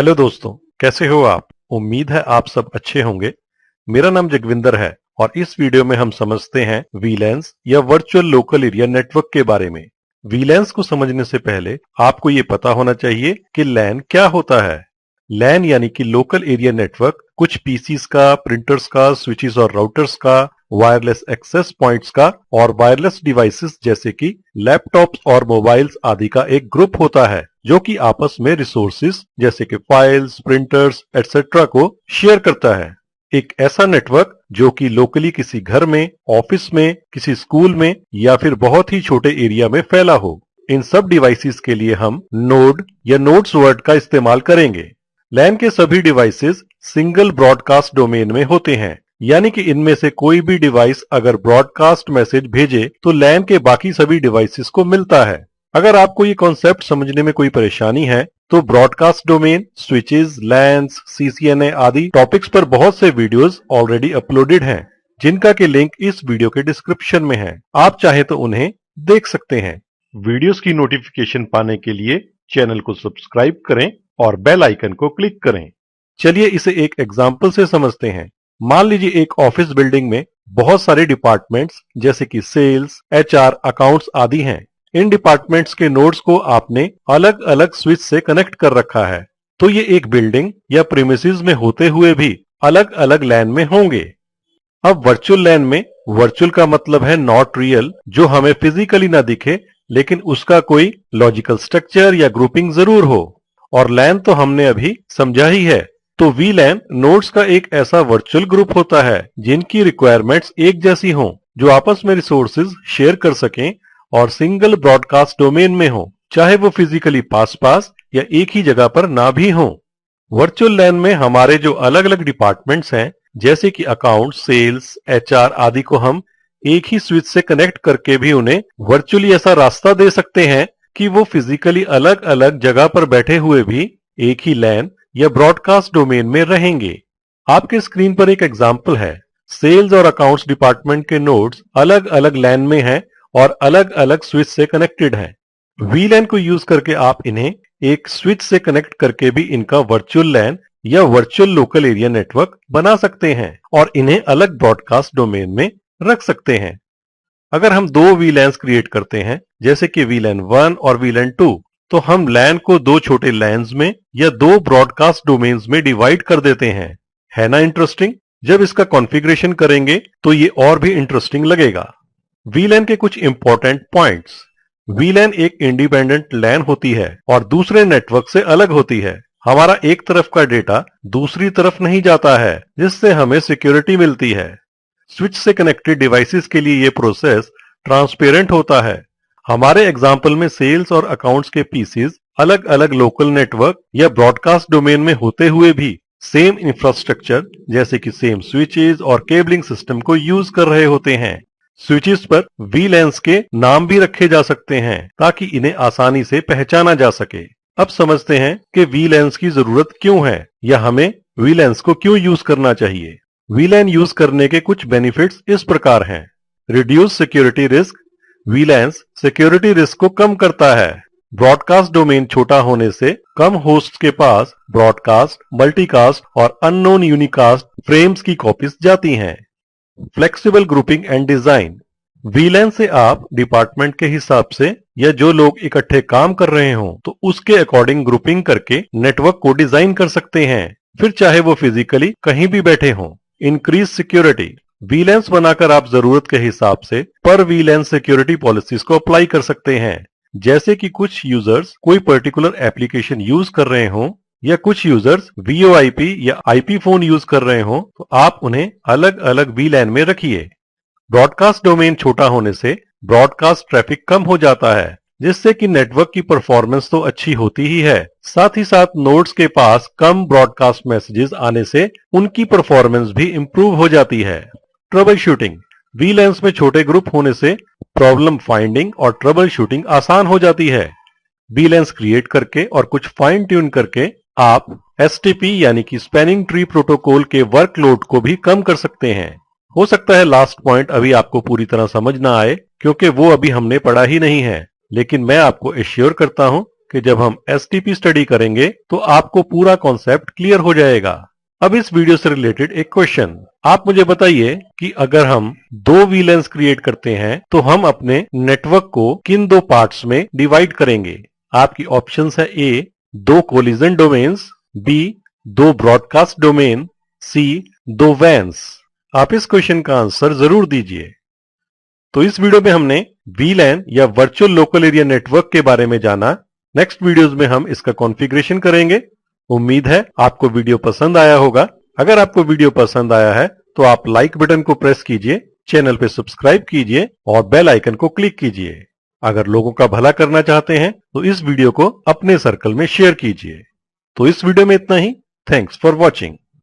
Hello दोस्तों, कैसे हो आप? उम्मीद है आप सब अच्छे होंगे। मेरा नाम जगविंदर है और इस वीडियो में हम समझते हैं वीलैन्स या वर्चुअल लोकल एरिया नेटवर्क के बारे में। वीलैन्स को समझने से पहले आपको ये पता होना चाहिए कि लैन क्या होता है। लैन यानी कि लोकल एरिया नेटवर्क कुछ पीसीस का, प्रिंटर्स का, स्विचेस और राउटर्स का, वायरलेस एक्सेस पॉइंट्स का और वायरलेस डिवाइसेस जैसे कि लैपटॉप्स और मोबाइल्स आदि का एक ग्रुप होता है जो कि आपस में रिसोर्सेज जैसे कि फाइल्स, प्रिंटर्स एक्सेट्रा को शेयर करता है। एक ऐसा नेटवर्क जो कि लोकली किसी घर में, ऑफिस में, किसी स्कूल में या फिर बहुत ही छोटे एरिया में फैला हो। इन सब डिवाइसेस के लिए हम नोड या नोड्स वर्ड का इस्तेमाल करेंगे। लैन के सभी डिवाइसेस सिंगल ब्रॉडकास्ट डोमेन में होते हैं, यानी कि इनमें से कोई भी डिवाइस अगर ब्रॉडकास्ट मैसेज भेजे तो लैन के बाकी सभी डिवाइसेस को मिलता है। अगर आपको ये कॉन्सेप्ट समझने में कोई परेशानी है तो broadcast domain, switches, lens, CCNA आदि टॉपिक्स पर बहुत से वीडियोस ऑलरेडी अपलोडेड हैं, जिनका के लिंक इस वीडियो के डिस्क्रिप्शन में है। आप चाहे तो उन्हें देख सकते हैं। वीडियोस की नोटिफिकेशन पाने के लिए चैनल को सब्सक्राइब करें और बेल आइकन को क्लिक करें। चलिए इसे एक एग्जाम्पल से समझते हैं। मान लीजिए एक ऑफिस बिल्डिंग में बहुत सारे डिपार्टमेंट्स जैसे कि सेल्स, एचआर, अकाउंट्स आदि हैं। इन डिपार्टमेंट्स के नोड्स को आपने अलग अलग स्विच से कनेक्ट कर रखा है, तो ये एक बिल्डिंग या प्रीमिसेस में होते हुए भी अलग अलग लैन में होंगे। अब वर्चुअल लैन में वर्चुअल का मतलब है नॉट रियल, जो हमें फिजिकली ना दिखे लेकिन उसका कोई लॉजिकल स्ट्रक्चर या ग्रुपिंग जरूर हो। और लैन तो हमने अभी समझा ही है। तो वीलैन नोड्स का एक ऐसा वर्चुअल ग्रुप होता है जिनकी रिक्वायरमेंट्स एक जैसी हों, जो आपस में रिसोर्सेज शेयर कर सकें और सिंगल ब्रॉडकास्ट डोमेन में हो, चाहे वो फिजिकली पास पास या एक ही जगह पर ना भी हो। वर्चुअल लैन में हमारे जो अलग अलग डिपार्टमेंट्स हैं जैसे कि अकाउंट, सेल्स, एचआर आदि को हम एक ही स्विच से कनेक्ट करके भी उन्हें वर्चुअली ऐसा रास्ता दे सकते हैं कि वो फिजिकली अलग अलग जगह पर बैठे हुए भी एक ही लैन या ब्रॉडकास्ट डोमेन में रहेंगे। आपके स्क्रीन पर एक एग्जाम्पल है। सेल्स और अकाउंट्स डिपार्टमेंट के नोड्स अलग अलग लैन में हैं और अलग अलग स्विच से कनेक्टेड हैं। वीलैन को यूज करके आप इन्हें एक स्विच से कनेक्ट करके भी इनका वर्चुअल लैन या वर्चुअल लोकल एरिया नेटवर्क बना सकते हैं और इन्हें अलग ब्रॉडकास्ट डोमेन में रख सकते हैं। अगर हम दो वीलैन्स क्रिएट करते हैं जैसे कि वीलैन 1 और वीलैन 2, तो हम लैन को दो छोटे लैन्स में या दो ब्रॉडकास्ट डोमेन्स में डिवाइड कर देते हैं। है ना इंटरेस्टिंग? जब इसका कॉन्फ़िगरेशन करेंगे तो ये और भी इंटरेस्टिंग लगेगा। वीलैन के कुछ इंपॉर्टेंट पॉइंट्स। वीलैन एक इंडिपेंडेंट लैन होती है और दूसरे नेटवर्क से अलग होती है। हमारा एक तरफ का डेटा दूसरी तरफ नहीं जाता है, जिससे हमें सिक्योरिटी मिलती है। स्विच से कनेक्टेड डिवाइसेस के लिए ये प्रोसेस ट्रांसपेरेंट होता है। हमारे एग्जाम्पल में सेल्स और अकाउंट्स के पीसीज अलग अलग लोकल नेटवर्क या ब्रॉडकास्ट डोमेन में होते हुए भी सेम इंफ्रास्ट्रक्चर जैसे कि सेम स्विचेस और केबलिंग सिस्टम को यूज कर रहे होते हैं। स्विचेस पर वीलैन्स के नाम भी रखे जा सकते हैं ताकि इन्हें आसानी से पहचाना जा सके। अब समझते हैं कि वीलैन्स की जरूरत क्यों है या हमें वीलैन्स को क्यों यूज करना चाहिए। वीलैन यूज करने के कुछ बेनिफिट्स इस प्रकार हैं। Reduce security risk. Surveillance security risk को कम करता है। ब्रॉडकास्ट डोमेन छोटा होने से कम होस्ट के पास ब्रॉडकास्ट, मल्टीकास्ट और अननोन यूनिकास्ट फ्रेम्स की कॉपीज जाती हैं। Flexible grouping and design. वीलैन से आप डिपार्टमेंट के हिसाब से या जो लोग इकट्ठे काम कर रहे हों तो उसके अकॉर्डिंग ग्रुपिंग करके नेटवर्क को डिजाइन कर सकते हैं, फिर चाहे वो फिजिकली कहीं भी बैठे हों। Increase security. वीलैन्स बनाकर आप जरूरत के हिसाब से पर वीलैन सिक्योरिटी पॉलिसीज को अप्लाई कर सकते हैं। जैसे कि कुछ यूजर्स कोई पर्टिकुलर एप्लीकेशन यूज कर रहे हों या कुछ यूजर्स VoIP या IP फोन यूज कर रहे हों, तो आप उन्हें अलग अलग वीलैन में रखिए। ब्रॉडकास्ट डोमेन छोटा होने से ब्रॉडकास्ट ट्रैफिक कम हो जाता है, जिससे कि नेटवर्क की परफॉर्मेंस तो अच्छी होती ही है, साथ ही साथ नोड्स के पास कम ब्रॉडकास्ट मैसेजेस आने से उनकी परफॉर्मेंस भी इंप्रूव हो जाती है। Trouble shooting. वीलैन्स में छोटे ग्रुप होने से प्रॉब्लम फाइंडिंग और ट्रबल शूटिंग आसान हो जाती है। वीलैन्स क्रिएट करके और कुछ फाइन ट्यून करके आप STP यानी कि स्पैनिंग ट्री प्रोटोकॉल के वर्कलोड को भी कम कर सकते हैं। हो सकता है लास्ट पॉइंट अभी आपको पूरी तरह समझ ना आए क्योंकि वो अभी हमने पढ़ा ही नहीं है, लेकिन मैं आपको एश्योर करता हूं कि जब हम एसटीपी स्टडी करेंगे तो आपको पूरा कॉन्सेप्ट क्लियर हो जाएगा। अब इस वीडियो से रिलेटेड एक क्वेश्चन, आप मुझे बताइए कि अगर हम दो वीलेंस क्रिएट करते हैं तो हम अपने नेटवर्क को किन दो पार्ट्स में डिवाइड करेंगे। आपकी ऑप्शंस है ए दो कोलिजन डोमेन्स, बी दो ब्रॉडकास्ट डोमेन, सी दो वैन्स। आप इस क्वेश्चन का आंसर जरूर दीजिए। तो इस वीडियो में हमने वीलैन या वर्चुअल लोकल एरिया नेटवर्क के बारे में जाना। नेक्स्ट वीडियोस में हम इसका कॉन्फ़िगरेशन करेंगे। उम्मीद है आपको वीडियो पसंद आया होगा। अगर आपको वीडियो पसंद आया है तो आप लाइक बटन को प्रेस कीजिए, चैनल पे सब्सक्राइब कीजिए और बेल आइकन को क्लिक कीजिए। अगर लोगों का भला करना चाहते हैं तो इस वीडियो को अपने सर्कल में शेयर कीजिए। तो इस वीडियो में इतना ही। Thanks for watching.